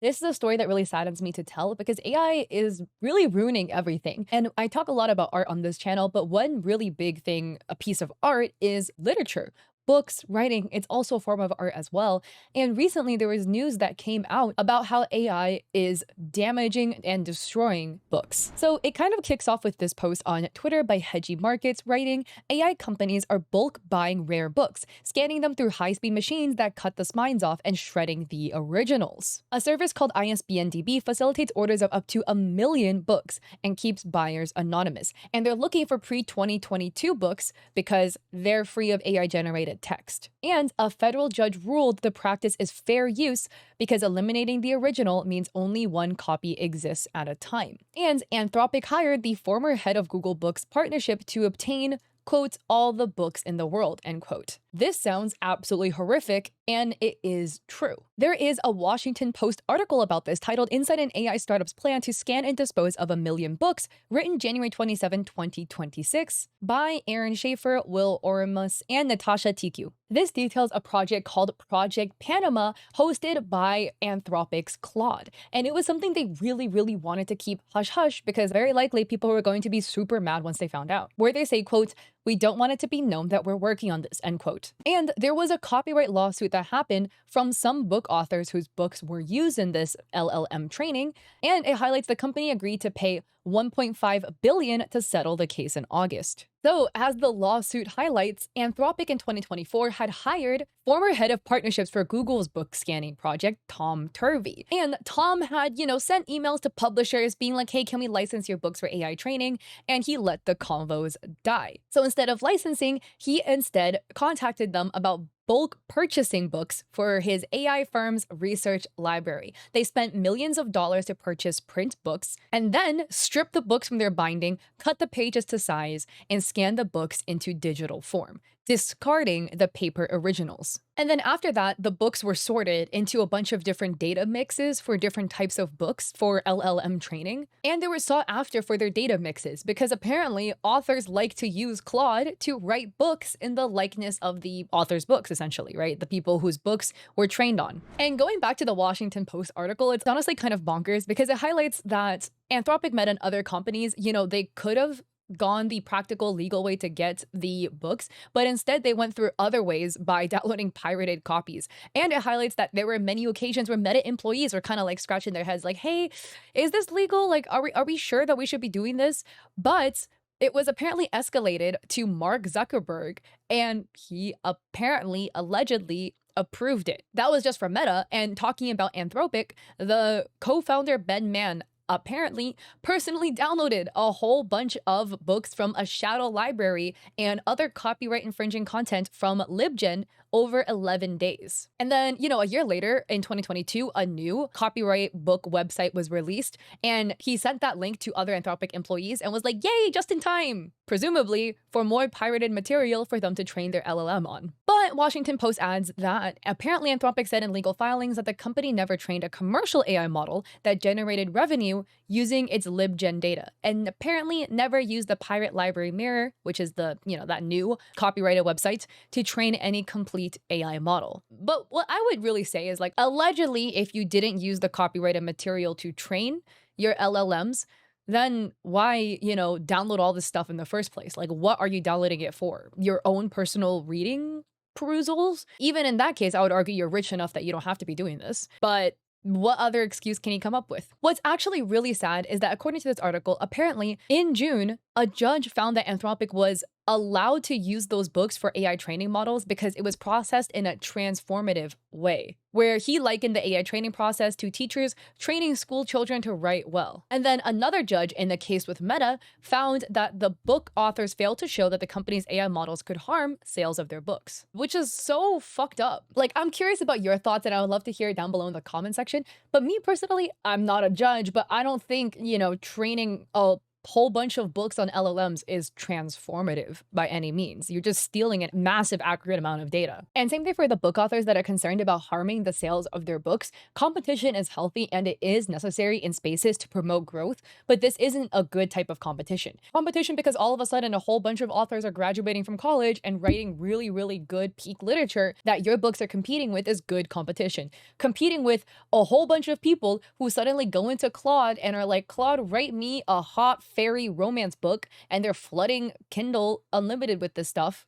This is a story that really saddens me to tell because AI is really ruining everything. And I talk a lot about art on this channel, but one really big thing, a piece of art, is literature. Books, writing, it's also a form of art as well. And recently there was news that came out about how AI is damaging and destroying books. So it kind of kicks off with this post on Twitter by Hedgy Markets writing, AI companies are bulk buying rare books, scanning them through high-speed machines that cut the spines off and shredding the originals. A service called ISBN-DB facilitates orders of up to 1 million books and keeps buyers anonymous. And they're looking for pre-2022 books because they're free of AI-generated text. And a federal judge ruled the practice is fair use because eliminating the original means only one copy exists at a time. And Anthropic hired the former head of Google Books partnership to obtain, quote, all the books in the world, end quote. This sounds absolutely horrific, and it is true. There is a Washington Post article about this titled Inside an AI Startup's Plan to Scan and Dispose of 1 Million Books, written January 27, 2026, by Aaron Schaefer, Will Oramus, and Natasha TQ. This details a project called Project Panama, hosted by Anthropic's Claude. And it was something they really wanted to keep hush-hush because very likely people were going to be super mad once they found out. Where they say, quote, we don't want it to be known that we're working on this, end quote. And there was a copyright lawsuit that happened from some book authors whose books were used in this LLM training, and it highlights the company agreed to pay 1.5 billion to settle the case in August. So, as the lawsuit highlights, Anthropic in 2024 had hired former head of partnerships for Google's book scanning project, Tom Turvey. And Tom had, sent emails to publishers being like, hey, can we license your books for AI training? And he let the convos die. So instead of licensing, he instead contacted them about bulk purchasing books for his AI firm's research library. They spent millions of dollars to purchase print books and then strip the books from their binding, cut the pages to size, and scan the books into digital form, discarding the paper originals. And then after that, the books were sorted into a bunch of different data mixes for different types of books for LLM training. And they were sought after for their data mixes because apparently authors like to use Claude to write books in the likeness of the author's books, essentially, right? The people whose books were trained on. And going back to the Washington Post article, it's honestly kind of bonkers because it highlights that Anthropic Meta and other companies, they could have gone the practical legal way to get the books, but instead they went through other ways by downloading pirated copies. And it highlights that there were many occasions where Meta employees were kind of like scratching their heads like, hey, is this legal? Like, are we sure that we should be doing this? But it was apparently escalated to Mark Zuckerberg, and he apparently, allegedly, approved it. That was just for Meta. And talking about Anthropic, the co-founder Ben Mann apparently personally downloaded a whole bunch of books from a shadow library and other copyright infringing content from LibGen over 11 days. And then, a year later in 2022, a new copyright book website was released, and he sent that link to other Anthropic employees and was like, yay, just in time, presumably for more pirated material for them to train their LLM on. But Washington Post adds that apparently Anthropic said in legal filings that the company never trained a commercial AI model that generated revenue using its LibGen data, and apparently never used the Pirate Library Mirror, which is the, that new copyrighted website, to train any complete AI model. But what I would really say is like, allegedly, if you didn't use the copyrighted material to train your LLMs, then why, download all this stuff in the first place? Like, what are you downloading it for? Your own personal reading perusals? Even in that case, I would argue you're rich enough that you don't have to be doing this. But what other excuse can he come up with? What's actually really sad is that according to this article, apparently in June, a judge found that Anthropic was allowed to use those books for AI training models because it was processed in a transformative way, where he likened the AI training process to teachers training school children to write well. And then another judge in the case with Meta found that the book authors failed to show that the company's AI models could harm sales of their books, which is so fucked up. Like, I'm curious about your thoughts and I would love to hear it down below in the comment section. But me personally, I'm not a judge, but I don't think, training a whole bunch of books on LLMs is transformative by any means. You're just stealing a massive aggregate amount of data. And same thing for the book authors that are concerned about harming the sales of their books. Competition is healthy and it is necessary in spaces to promote growth, but this isn't a good type of competition. Competition because all of a sudden a whole bunch of authors are graduating from college and writing really, really good peak literature that your books are competing with is good competition. Competing with a whole bunch of people who suddenly go into Claude and are like, Claude, write me a hot fairy romance book, and they're flooding Kindle Unlimited with this stuff.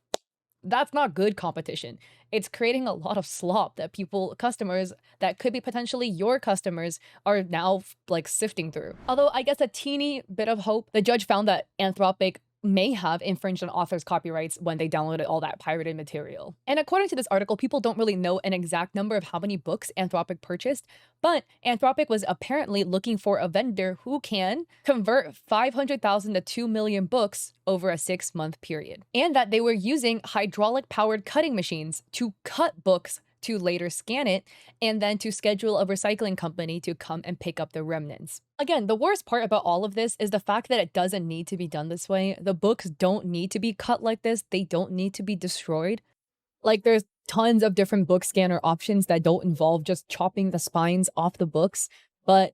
That's not good competition. It's creating a lot of slop that customers that could be potentially your customers are now like sifting through. Although I guess a teeny bit of hope, the judge found that Anthropic may have infringed on authors' copyrights when they downloaded all that pirated material. And according to this article, people don't really know an exact number of how many books Anthropic purchased, but Anthropic was apparently looking for a vendor who can convert 500,000 to 2 million books over a 6-month period, and that they were using hydraulic-powered cutting machines to cut books to later scan it, and then to schedule a recycling company to come and pick up the remnants. Again, the worst part about all of this is the fact that it doesn't need to be done this way. The books don't need to be cut like this. They don't need to be destroyed. Like, there's tons of different book scanner options that don't involve just chopping the spines off the books, but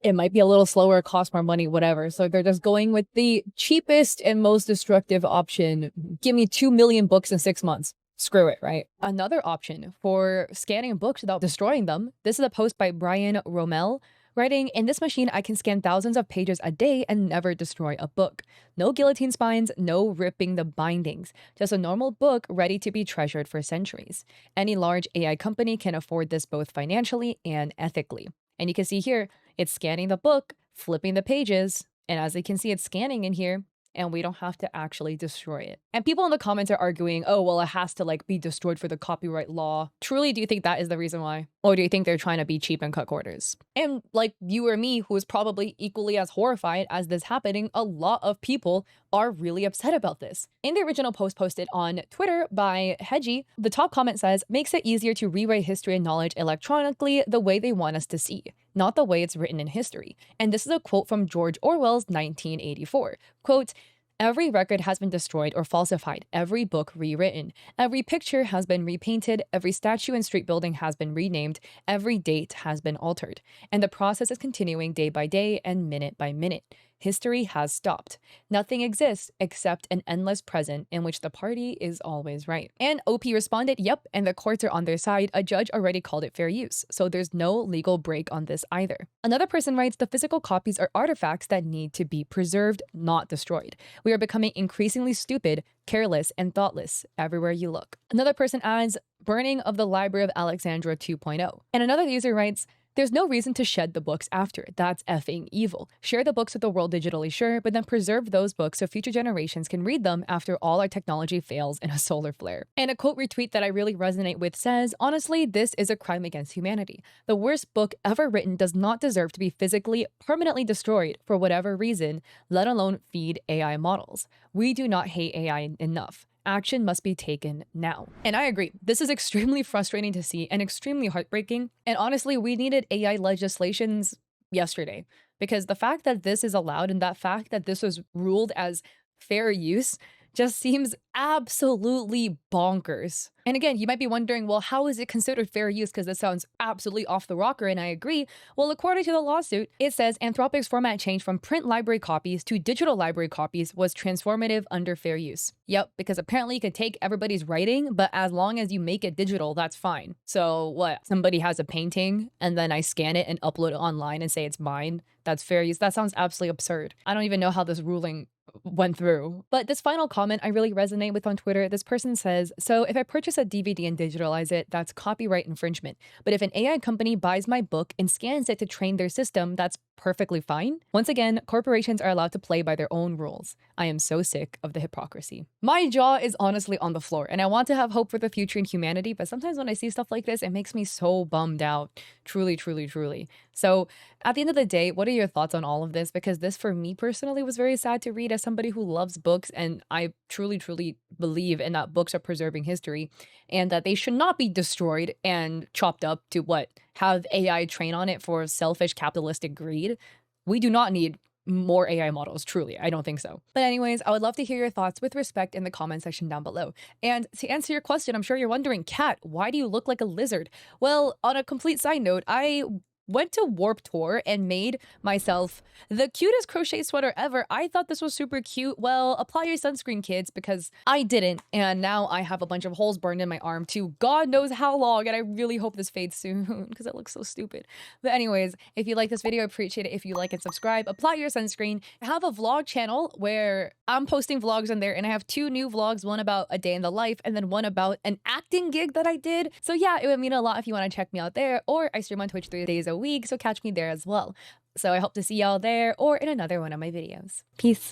it might be a little slower, cost more money, whatever. So they're just going with the cheapest and most destructive option. Give me 2 million books in 6 months. Screw it, right? Another option for scanning books without destroying them. This is a post by Brian Rommel, writing, in this machine, I can scan thousands of pages a day and never destroy a book. No guillotine spines, no ripping the bindings. Just a normal book ready to be treasured for centuries. Any large AI company can afford this both financially and ethically. And you can see here, it's scanning the book, flipping the pages, and as you can see, it's scanning in here, and we don't have to actually destroy it. And people in the comments are arguing, oh, well, it has to like be destroyed for the copyright law. Truly, do you think that is the reason why? Or do you think they're trying to be cheap and cut corners? And like you or me, who is probably equally as horrified as this happening, a lot of people are really upset about this. In the original post posted on Twitter by Hedgie, the top comment says, makes it easier to rewrite history and knowledge electronically the way they want us to see, not the way it's written in history. And this is a quote from George Orwell's 1984. Quote, every record has been destroyed or falsified, every book rewritten, every picture has been repainted, every statue and street building has been renamed, every date has been altered, and the process is continuing day by day and minute by minute. History has stopped. Nothing exists except an endless present in which the party is always right. And OP responded, yep, and the courts are on their side. A judge already called it fair use, so there's no legal break on this either. Another person writes, the physical copies are artifacts that need to be preserved, not destroyed. We are becoming increasingly stupid, careless, and thoughtless everywhere you look. Another person adds, burning of the Library of Alexandria 2.0. And another user writes, there's no reason to shed the books after. That's effing evil. Share the books with the world digitally, sure, but then preserve those books so future generations can read them after all our technology fails in a solar flare. And a quote retweet that I really resonate with says, honestly, this is a crime against humanity. The worst book ever written does not deserve to be physically, permanently destroyed for whatever reason, let alone feed AI models. We do not hate AI enough. Action must be taken now. And I agree, this is extremely frustrating to see and extremely heartbreaking. And honestly, we needed AI legislations yesterday, because the fact that this is allowed and that fact that this was ruled as fair use just seems absolutely bonkers. And again, you might be wondering, well, how is it considered fair use? Because this sounds absolutely off the rocker, and I agree. Well, according to the lawsuit, it says Anthropic's format change from print library copies to digital library copies was transformative under fair use. Yep, because apparently you can take everybody's writing, but as long as you make it digital, that's fine. So what? Somebody has a painting, and then I scan it and upload it online and say it's mine? That's fair use? That sounds absolutely absurd. I don't even know how this ruling went through. But this final comment I really resonate with on Twitter. This person says, so if I purchase a DVD and digitalize it, that's copyright infringement. But if an AI company buys my book and scans it to train their system, that's perfectly fine. Once again, corporations are allowed to play by their own rules. I am so sick of the hypocrisy. My jaw is honestly on the floor, and I want to have hope for the future in humanity, but sometimes when I see stuff like this, it makes me so bummed out. Truly, truly, truly. So at the end of the day, what are your thoughts on all of this? Because this, for me personally, was very sad to read as somebody who loves books, and I truly, truly believe in that books are preserving history and that they should not be destroyed and chopped up to have AI train on it for selfish capitalistic greed. We do not need more AI models, truly. I don't think so. But anyways, I would love to hear your thoughts with respect in the comment section down below. And to answer your question, I'm sure you're wondering, Kat, why do you look like a lizard? Well, on a complete side note, I went to Warp Tour and made myself the cutest crochet sweater ever. I thought this was super cute. Well, apply your sunscreen, kids, because I didn't. And now I have a bunch of holes burned in my arm to God knows how long. And I really hope this fades soon because it looks so stupid. But anyways, if you like this video, I appreciate it if you like and subscribe. Apply your sunscreen. I have a vlog channel where I'm posting vlogs in there, and I have 2 new vlogs, one about a day in the life and then one about an acting gig that I did. So yeah, it would mean a lot if you want to check me out there, or I stream on Twitch 3 days a week, so catch me there as well. So I hope to see y'all there or in another one of my videos. Peace.